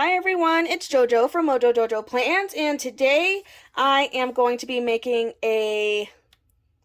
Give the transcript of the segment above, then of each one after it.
Hi everyone, it's JoJo from Mojo Jojo Plans, and today I am going to be making a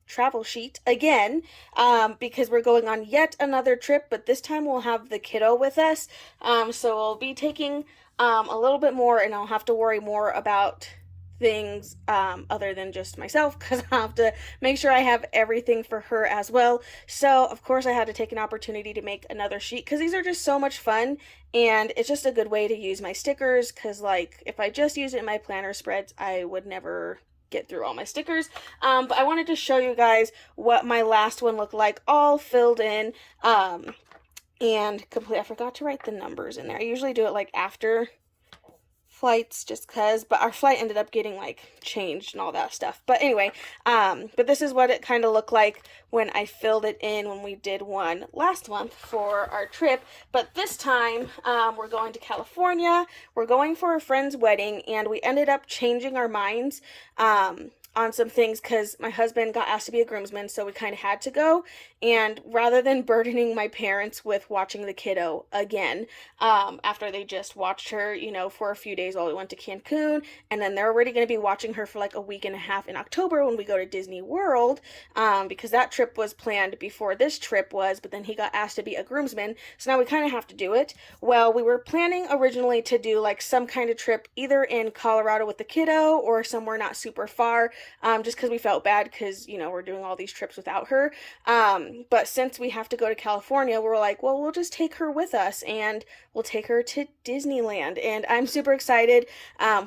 travel sheet again because we're going on yet another trip, but this time we'll have the kiddo with us. So we'll be taking a little bit more, and I'll have to worry more about things other than just myself because I have to make sure I have everything for her as well. So, of course, I had to take an opportunity to make another sheet because these are just so much fun and it's just a good way to use my stickers because, like, if I just use it in my planner spreads, I would never get through all my stickers. But I wanted to show you guys what my last one looked like, all filled in. And complete. I forgot to write the numbers in there. I usually do it like after flights just because, but our flight ended up getting like changed and all that stuff. But anyway, but this is what it kind of looked like when I filled it in when we did one last month for our trip. But this time we're going to California. We're going for a friend's wedding, and we ended up changing our minds on some things because my husband got asked to be a groomsman, so we kind of had to go. And rather than burdening my parents with watching the kiddo again, after they just watched her, for a few days while we went to Cancun, and then they're already going to be watching her for like a week and a half in October when we go to Disney World, because that trip was planned before this trip was, but then he got asked to be a groomsman, so now we kind of have to do it. Well, we were planning originally to do like some kind of trip either in Colorado with the kiddo or somewhere not super far, just because we felt bad because, we're doing all these trips without her. But since we have to go to California, we're like, well, we'll just take her with us and we'll take her to Disneyland. And I'm super excited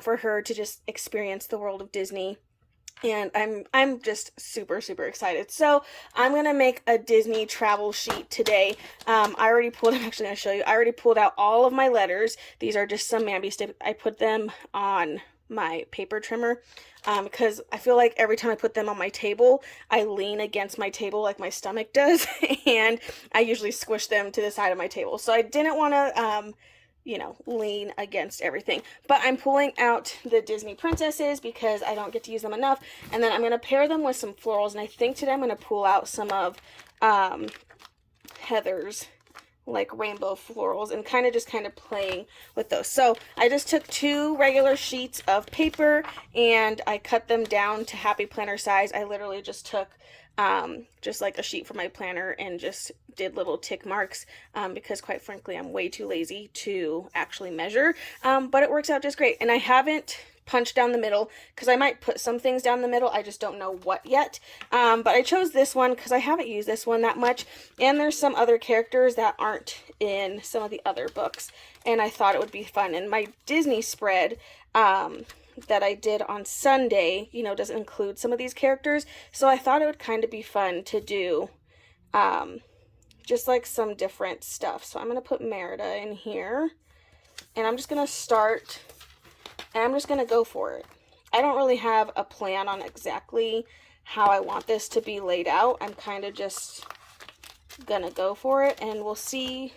for her to just experience the world of Disney. And I'm just super excited. So I'm gonna make a Disney travel sheet today. I already pulled. I'm actually gonna show you. I already pulled out all of my letters. These are just some Mambi sticks. I put them on my paper trimmer because I feel like every time I put them on my table, I lean against my table like my stomach does, and I usually squish them to the side of my table. So I didn't want to lean against everything. But I'm pulling out the Disney princesses because I don't get to use them enough. And then I'm going to pair them with some florals. And I think today I'm going to pull out some of Heather's like rainbow florals and kind of playing with those. So I just took two regular sheets of paper and I cut them down to happy planner size. I literally just took just like a sheet for my planner and just did little tick marks because quite frankly I'm way too lazy to actually measure, but it works out just great. And I haven't punched down the middle because I might put some things down the middle, I just don't know what yet. But I chose this one because I haven't used this one that much, and there's some other characters that aren't in some of the other books, and I thought it would be fun. And my Disney spread that I did on Sunday, doesn't include some of these characters, so I thought it would kind of be fun to do just like some different stuff. So I'm going to put Merida in here, and I'm just going to start, and I'm just going to go for it. I don't really have a plan on exactly how I want this to be laid out. I'm kind of just going to go for it, and we'll see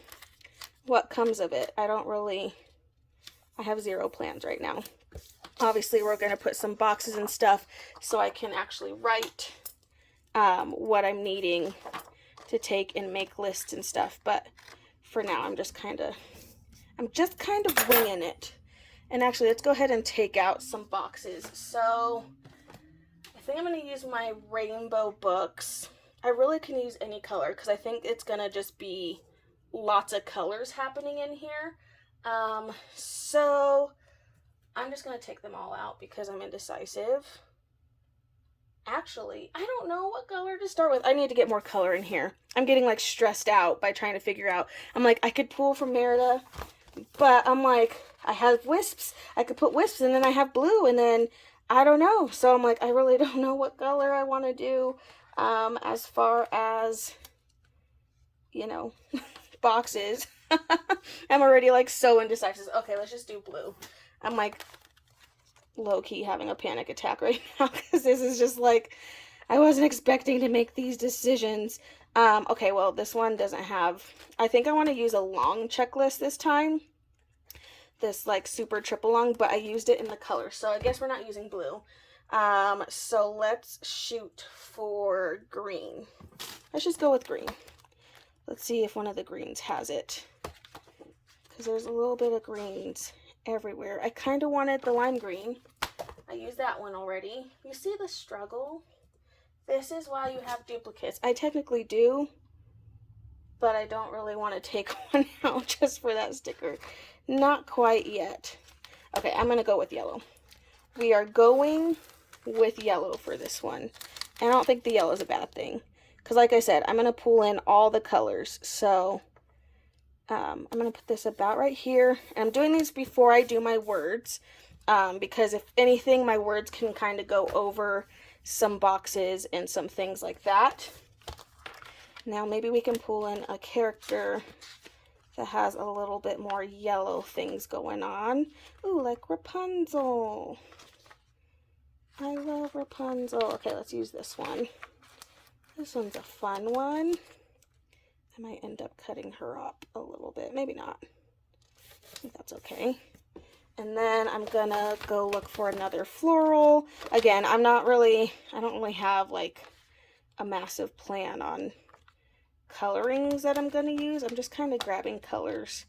what comes of it. I have zero plans right now. Obviously, we're going to put some boxes and stuff so I can actually write what I'm needing to take and make lists and stuff. But for now, I'm just kind of winging it. And actually, let's go ahead and take out some boxes. So I think I'm going to use my rainbow books. I really can use any color because I think it's going to just be lots of colors happening in here. So I'm just going to take them all out because I'm indecisive. Actually, I don't know what color to start with. I need to get more color in here. I'm getting like stressed out by trying to figure out. I'm like, I could pull from Merida, but I'm like, I have wisps. I could put wisps, and then I have blue, and then I don't know. So I'm like, I really don't know what color I want to do as far as, boxes. I'm already like so indecisive. Okay, let's just do blue. I'm like low-key having a panic attack right now because this is just like, I wasn't expecting to make these decisions. Okay, well, this one doesn't have, I think I want to use a long checklist this time. This like super triple long, but I used it in the color, so I guess we're not using blue. So let's shoot for green. Let's just go with green. Let's see if one of the greens has it, because there's a little bit of greens everywhere. I kind of wanted the lime green. I used that one already. You see the struggle? This is why you have duplicates. I technically do, but I don't really want to take one out just for that sticker. Not quite yet. Okay, I'm going to go with yellow. We are going with yellow for this one. And I don't think the yellow is a bad thing. Because like I said, I'm going to pull in all the colors. So I'm going to put this about right here. And I'm doing these before I do my words. Because if anything, my words can kind of go over some boxes and some things like that. Now maybe we can pull in a character that has a little bit more yellow things going on. Ooh, like Rapunzel. I love Rapunzel. Okay, let's use this one. This one's a fun one. I might end up cutting her up a little bit. Maybe not. I think that's okay. And then I'm gonna go look for another floral. Again, I don't really have like a massive plan on colorings that I'm gonna use. I'm just kind of grabbing colors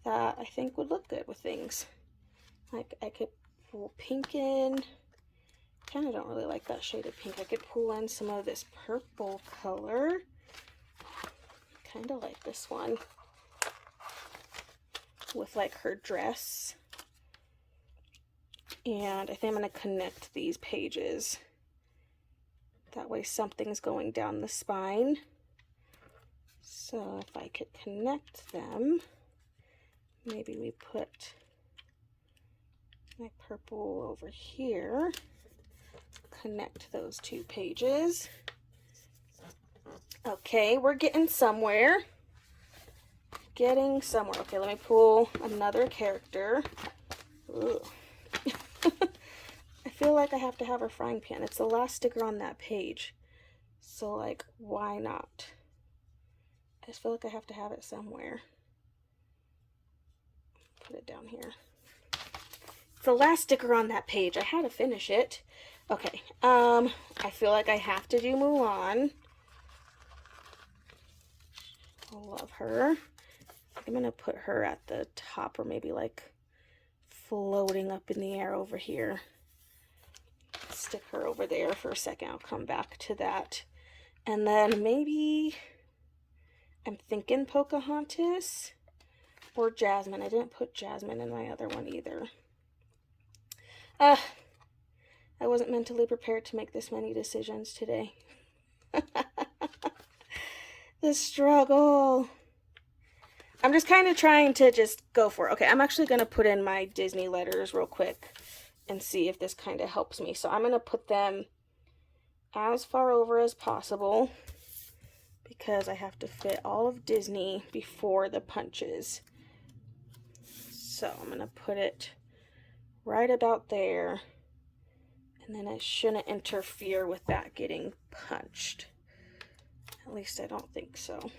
that I think would look good with things. Like I could pull pink in. Kind of don't really like that shade of pink. I could pull in some of this purple color. Kind of like this one with like her dress. And I think I'm going to connect these pages. That way something's going down the spine. So if I could connect them, maybe we put my purple over here. Connect those two pages. Okay, we're getting somewhere. Getting somewhere. Okay, let me pull another character. I feel like I have to have a frying pan. It's the last sticker on that page. So, like, why not? I just feel like I have to have it somewhere. Put it down here. It's the last sticker on that page. I had to finish it. Okay, I feel like I have to do Mulan. I love her. I'm going to put her at the top, or maybe like floating up in the air over here. Stick her over there for a second. I'll come back to that. And then maybe I'm thinking Pocahontas or Jasmine. I didn't put Jasmine in my other one either. I wasn't mentally prepared to make this many decisions today. The struggle. I'm just kind of trying to just go for it. Okay, I'm actually going to put in my Disney letters real quick and see if this kind of helps me. So I'm going to put them as far over as possible because I have to fit all of Disney before the punches. So I'm going to put it right about there. And then it shouldn't interfere with that getting punched. At least I don't think so.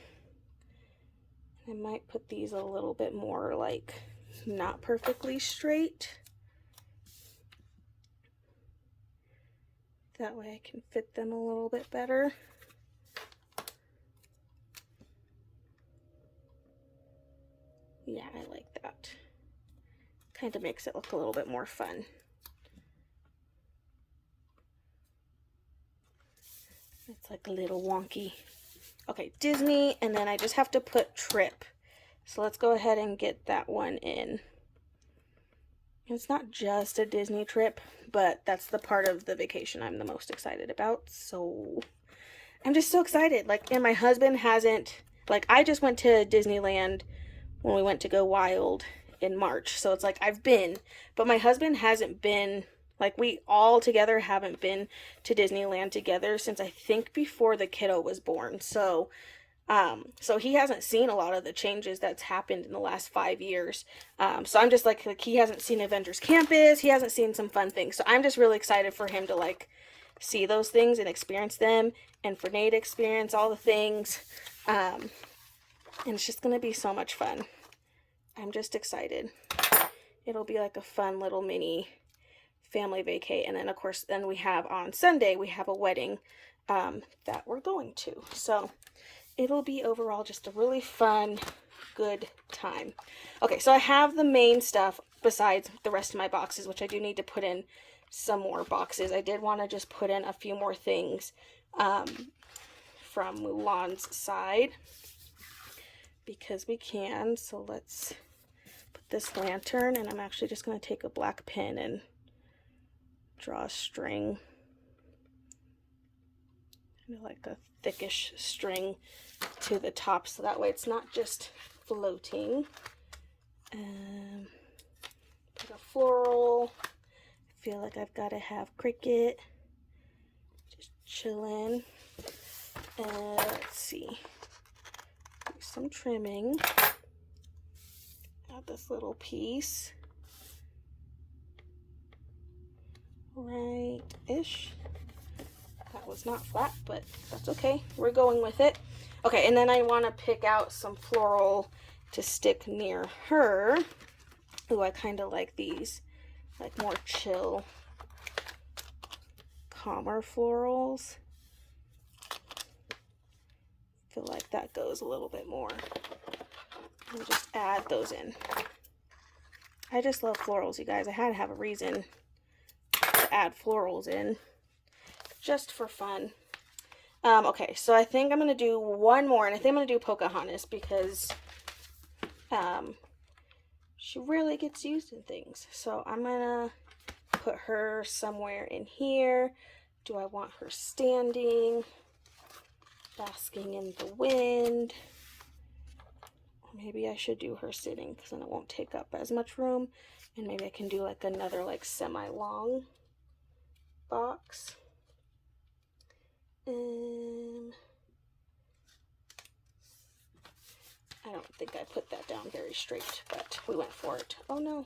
I might put these a little bit more like not perfectly straight. That way I can fit them a little bit better. Yeah, I like that. Kind of makes it look a little bit more fun. It's like a little wonky. Okay, Disney, and then I just have to put trip. So let's go ahead and get that one in. It's not just a Disney trip, but that's the part of the vacation I'm the most excited about. So I'm just so excited. Like, and my husband hasn't, like, I just went to Disneyland when we went to go wild in March. So it's like I've been, but my husband hasn't been. Like, we all together haven't been to Disneyland together since I think before the kiddo was born. So he hasn't seen a lot of the changes that's happened in the last 5 years. So I'm just like he hasn't seen Avengers Campus. He hasn't seen some fun things. So I'm just really excited for him to like see those things and experience them, and for Nate to experience all the things. And it's just going to be so much fun. I'm just excited. It'll be like a fun little mini family vacay. And then of course then we have on Sunday we have a wedding that we're going to, so it'll be overall just a really fun good time. Okay, so I have the main stuff besides the rest of my boxes, which I do need to put in some more boxes. I did want to just put in a few more things from Mulan's side because we can. So let's put this lantern, and I'm actually just going to take a black pen and draw a string, like a thickish string to the top, so that way it's not just floating. Put a floral. I feel like I've got to have cricket just chilling. Let's see, do some trimming. Add this little piece right-ish. That was not flat, but that's okay. We're going with it. Okay, and then I want to pick out some floral to stick near her. Ooh, I kind of like these, like more chill, calmer florals. I feel like that goes a little bit more. I'll just add those in. I just love florals, you guys. I had to have a reason to add florals in, just for fun. Okay, so I think I'm going to do one more, and I think I'm going to do Pocahontas because she really gets used in things. So I'm going to put her somewhere in here. Do I want her standing, basking in the wind? Or maybe I should do her sitting because then it won't take up as much room. And maybe I can do like another like semi-long box. I don't think I put that down very straight, but we went for it. Oh no,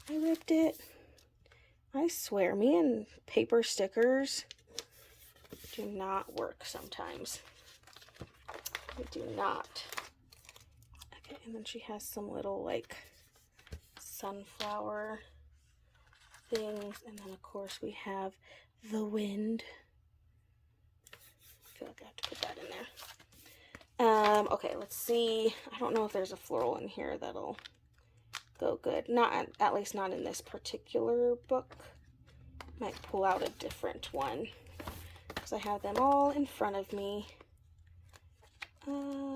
I ripped it. I swear, me and paper stickers do not work sometimes. They do not. Okay, and then she has some little like sunflower things, and then of course we have the wind. I feel like I have to put that in there. Okay, let's see. I don't know if there's a floral in here that'll go good. Not, at least not in this particular book. Might pull out a different one because I have them all in front of me. Ooh,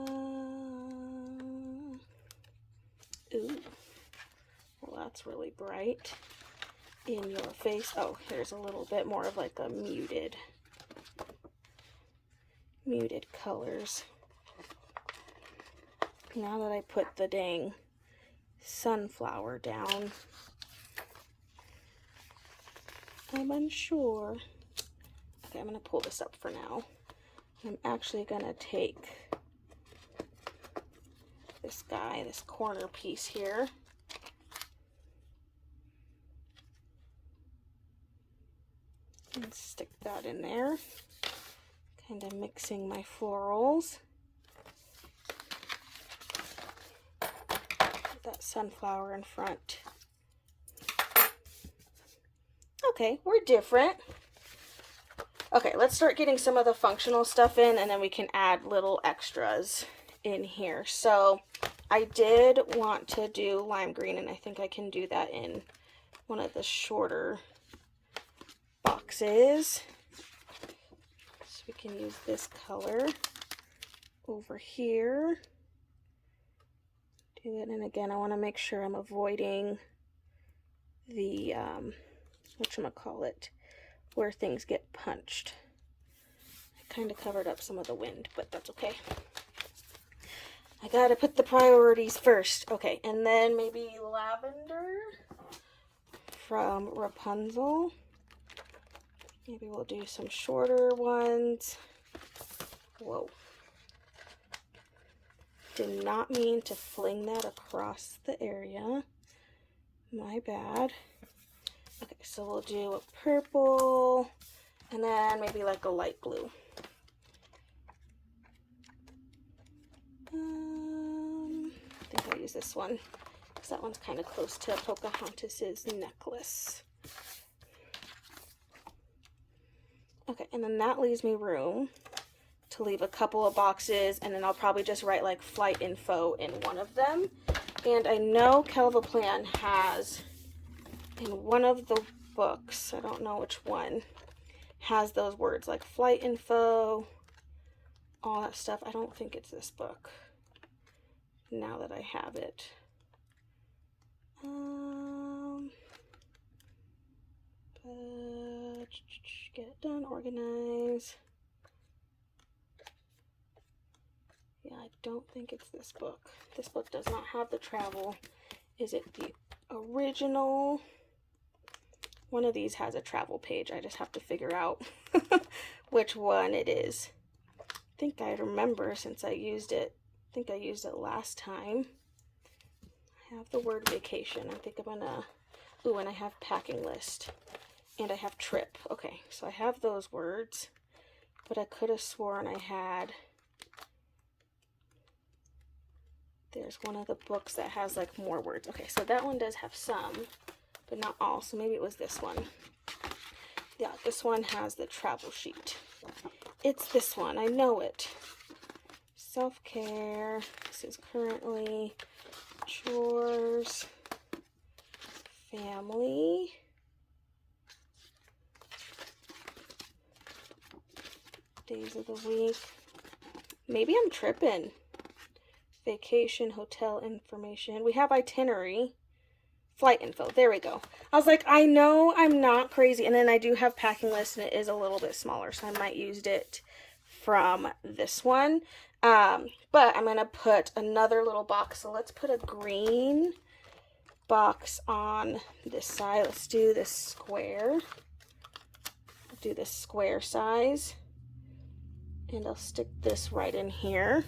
well, that's really bright in your face. Oh, here's a little bit more of like a muted colors. Now that I put the dang sunflower down, I'm unsure. Okay, I'm going to pull this up for now. I'm actually going to take this guy, this corner piece here, and stick that in there, kind of mixing my florals. That sunflower in front. Okay, we're different. Okay, let's start getting some of the functional stuff in, and then we can add little extras in here. So I did want to do lime green, and I think I can do that in one of the shorter boxes. So we can use this color over here. Do it, and again, I want to make sure I'm avoiding the whatchamacallit, where things get punched. I kind of covered up some of the wind, but that's okay. I gotta put the priorities first. Okay, and then maybe lavender from Rapunzel. Maybe we'll do some shorter ones. Whoa. Did not mean to fling that across the area. My bad. Okay, so we'll do a purple, and then maybe like a light blue. I think I'll use this one, because that one's kind of close to Pocahontas's necklace. Okay, and then that leaves me room to leave a couple of boxes, and then I'll probably just write like flight info in one of them. And I know Kelva Plan has, in one of the books, I don't know which one, has those words like flight info, all that stuff. I don't think it's this book, now that I have it. But get it done, organize. Yeah, I don't think it's this book. This book does not have the travel. Is it the original? One of these has a travel page. I just have to figure out which one it is. I think I remember since I used it. I think I used it last time. I have the word vacation. I think I'm gonna, ooh, and I have packing list. And I have trip. Okay, so I have those words, but I could have sworn I had, there's one of the books that has like more words. Okay, so that one does have some, but not all, so maybe it was this one. Yeah, this one has the travel sheet. It's this one, I know it. Self-care, this is currently, chores, family, days of the week. Maybe I'm tripping. Vacation, hotel information. We have itinerary, flight info. There we go. I was like, I know I'm not crazy. And then I do have packing list, and it is a little bit smaller, so I might used it from this one. But I'm gonna put another little box. So let's put a green box on this side. Let's do this square. Do this square size. And I'll stick this right in here.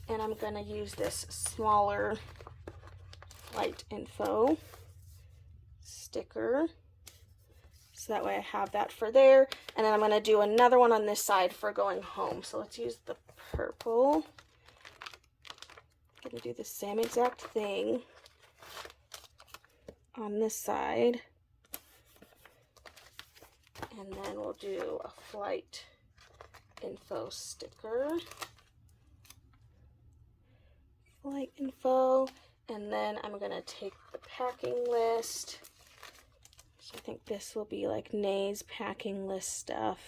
And I'm going to use this smaller flight info sticker. So that way I have that for there. And then I'm going to do another one on this side for going home. So let's use the purple. I'm going to do the same exact thing on this side. And then we'll do a flight info sticker, flight info, and then I'm gonna take the packing list. So I think this will be like Nay's packing list stuff,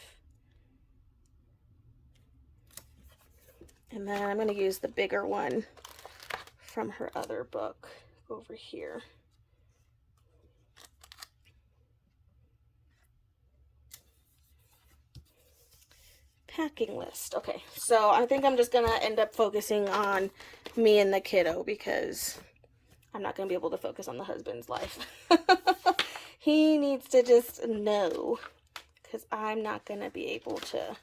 and then I'm gonna use the bigger one from her other book over here. Packing list. Okay, so I think I'm just gonna end up focusing on me and the kiddo because I'm not gonna be able to focus on the husband's life. He needs to just know, because I'm not gonna be able to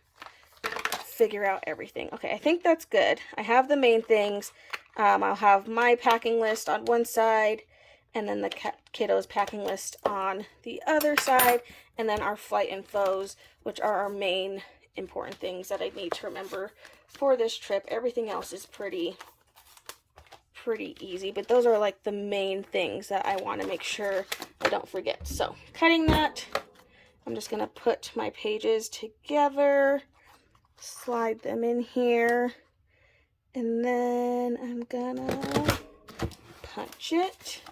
figure out everything. Okay, I think that's good. I have the main things. I'll have my packing list on one side, and then the kiddo's packing list on the other side, and then our flight infos, which are our main important things that I need to remember for this trip. Everything else is pretty easy, but those are like the main things that I want to make sure I don't forget. So cutting that, I'm just gonna put my pages together, slide them in here, and then I'm gonna punch it.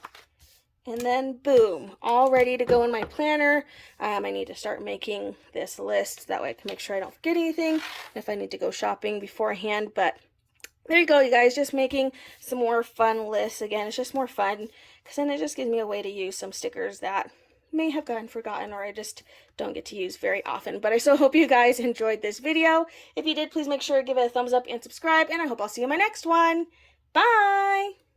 And then boom, all ready to go in my planner. I need to start making this list. That way I can make sure I don't forget anything if I need to go shopping beforehand. But there you go, you guys, just making some more fun lists. Again, it's just more fun because then it just gives me a way to use some stickers that may have gotten forgotten or I just don't get to use very often. But I so hope you guys enjoyed this video. If you did, please make sure to give it a thumbs up and subscribe. And I hope I'll see you in my next one. Bye!